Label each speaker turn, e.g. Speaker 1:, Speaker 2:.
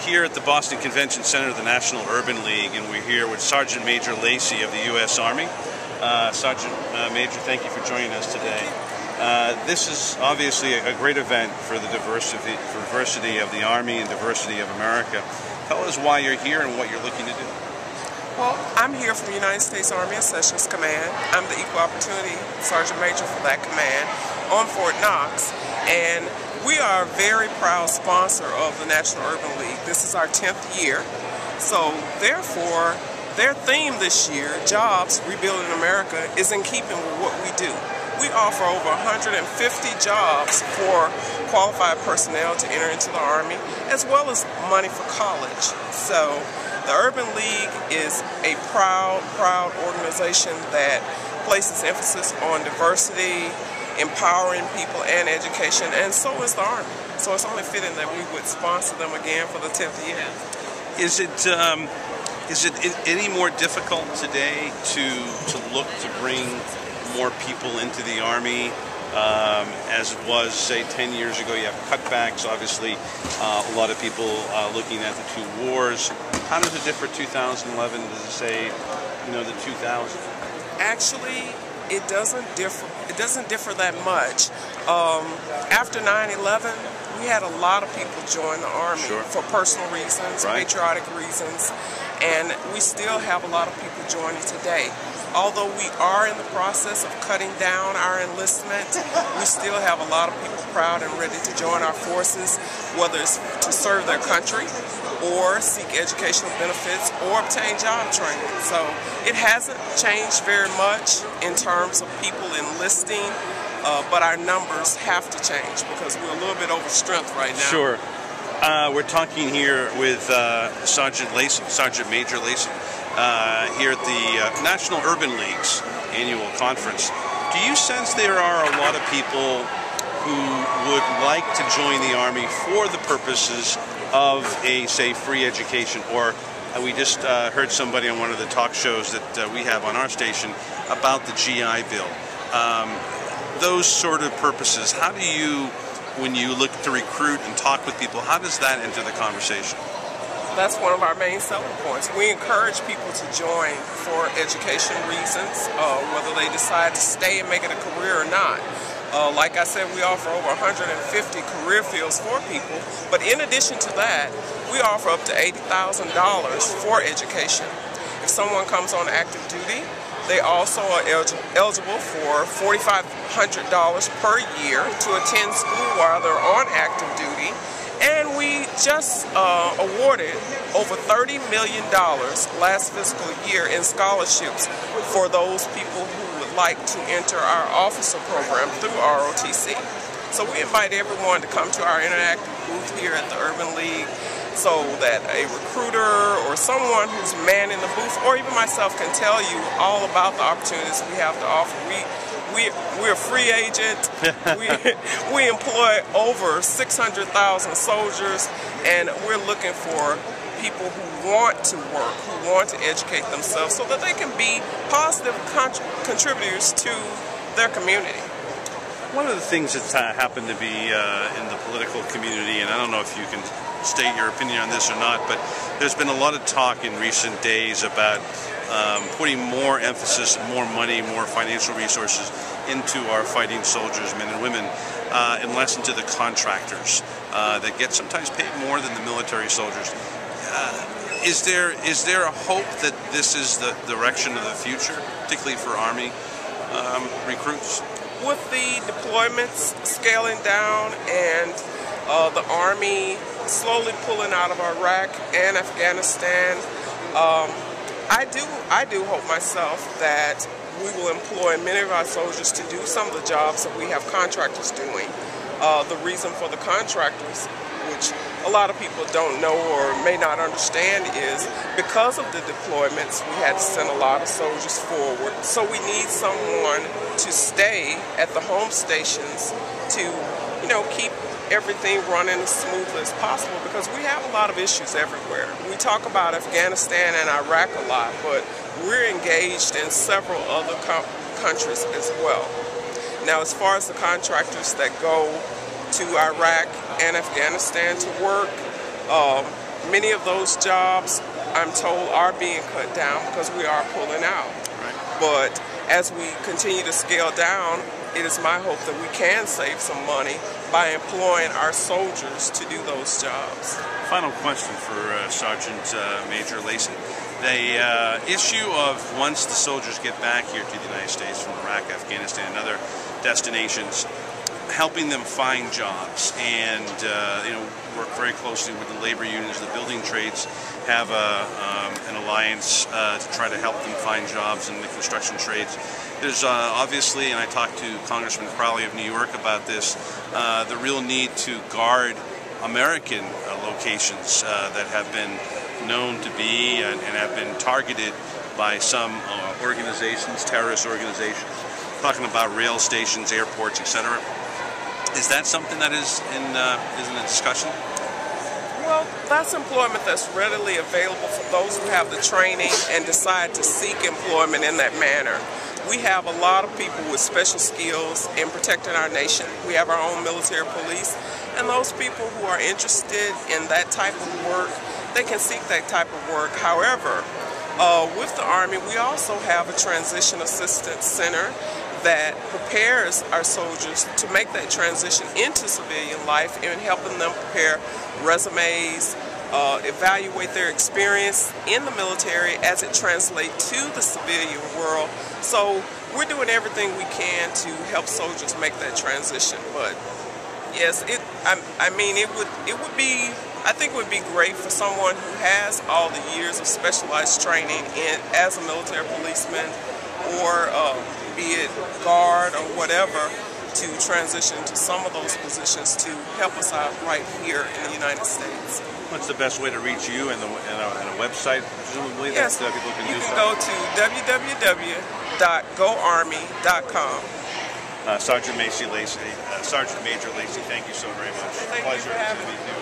Speaker 1: here at the Boston Convention Center of the National Urban League, and we're here with Sergeant Major Lacy of the U.S. Army. Sergeant Major, thank you for joining us today. This is obviously a great event for the diversity of the Army and diversity of America. Tell us why you're here and what you're looking to do.
Speaker 2: Well, I'm here from the United States Army Accessions Command. I'm the Equal Opportunity Sergeant Major for that command on Fort Knox, and we are a very proud sponsor of the National Urban League. This is our 10th year, so therefore their theme this year, Jobs Rebuilding America, is in keeping with what we do. We offer over 150 jobs for qualified personnel to enter into the Army, as well as money for college. So the Urban League is a proud organization that places emphasis on diversity, empowering people, and education, and so is the Army. So it's only fitting that we would sponsor them again for the 10th year.
Speaker 1: Is it any more difficult today to look to bring more people into the Army as it was, say, 10 years ago? You have cutbacks, obviously, a lot of people looking at the two wars. How does it differ 2011, does it say, the 2000?
Speaker 2: Actually, it doesn't differ that much. After 9/11, we had a lot of people join the Army for personal reasons, patriotic reasons, and we still have a lot of people joining today. Although we are in the process of cutting down our enlistment, we still have a lot of people proud and ready to join our forces, whether it's to serve their country or seek educational benefits or obtain job training. So it hasn't changed very much in terms of people enlisting, but our numbers have to change because we're a little bit overstrength right now.
Speaker 1: Sure. We're talking here with Sergeant Lacy, Sergeant Major Lacy, here at the National Urban League's annual conference. Do you sense there are a lot of people who would like to join the Army for the purposes of a, say, free education? Or we just heard somebody on one of the talk shows that we have on our station about the GI Bill. Those sort of purposes, how do you, when you look to recruit and talk with people, how does that enter the conversation?
Speaker 2: That's one of our main selling points. We encourage people to join for education reasons, whether they decide to stay and make it a career or not. Like I said, we offer over 150 career fields for people, but in addition to that, we offer up to $80,000 for education. If someone comes on active duty, they also are eligible for $4,500 per year to attend school while they're on active duty. And we just awarded over $30 million last fiscal year in scholarships for those people who would like to enter our officer program through ROTC. So we invite everyone to come to our interactive booth here at the Urban League so that a recruiter or someone who's manning the booth, or even myself, can tell you all about the opportunities we have to offer. We're a free agent. We employ over 600,000 soldiers, and we're looking for people who want to work, who want to educate themselves so that they can be positive contributors to their community.
Speaker 1: One of the things that's happened to be in the political community, and I don't know if you can state your opinion on this or not, but there's been a lot of talk in recent days about putting more emphasis, more money, more financial resources into our fighting soldiers, men and women, and less into the contractors that get sometimes paid more than the military soldiers. Is there a hope that this is the direction of the future, particularly for Army recruits?
Speaker 2: With the deployments scaling down and the Army slowly pulling out of Iraq and Afghanistan, I do hope myself that we will employ many of our soldiers to do some of the jobs that we have contractors doing. The reason for the contractors, which a lot of people don't know or may not understand, is because of the deployments, we had to send a lot of soldiers forward. So we need someone to stay at the home stations to, keep everything running as smoothly as possible, because we have a lot of issues everywhere. We talk about Afghanistan and Iraq a lot, but we're engaged in several other countries as well. Now, as far as the contractors that go to Iraq and Afghanistan to work, Many of those jobs, I'm told, are being cut down because we are pulling out.
Speaker 1: Right.
Speaker 2: But as we continue to scale down, it is my hope that we can save some money by employing our soldiers to do those jobs.
Speaker 1: Final question for Sergeant Major Lacy. The issue of once the soldiers get back here to the United States from Iraq, Afghanistan, and other destinations, helping them find jobs and work very closely with the labor unions. The building trades have an alliance to try to help them find jobs in the construction trades. There's obviously, and I talked to Congressman Crowley of New York about this, the real need to guard American locations that have been known to be and have been targeted by some organizations, terrorist organizations, talking about rail stations, airports, etc. Is that something that is in the discussion?
Speaker 2: Well, that's employment that's readily available for those who have the training and decide to seek employment in that manner. We have a lot of people with special skills in protecting our nation. We have our own military police, and those people who are interested in that type of work, they can seek that type of work. However, with the Army, we also have a transition assistance center that prepares our soldiers to make that transition into civilian life and helping them prepare resumes, evaluate their experience in the military as it translates to the civilian world. So we're doing everything we can to help soldiers make that transition. But yes, I think it would be great for someone who has all the years of specialized training as a military policeman or be it guard or whatever, to transition to some of those positions to help us out right here in the United States.
Speaker 1: What's the best way to reach you and a website, presumably,
Speaker 2: yes,
Speaker 1: that people can do?
Speaker 2: You can go to www.goarmy.com.
Speaker 1: Sergeant Major Lacy, thank you so very much.
Speaker 2: Thank
Speaker 1: Pleasure
Speaker 2: you for having
Speaker 1: to meet you.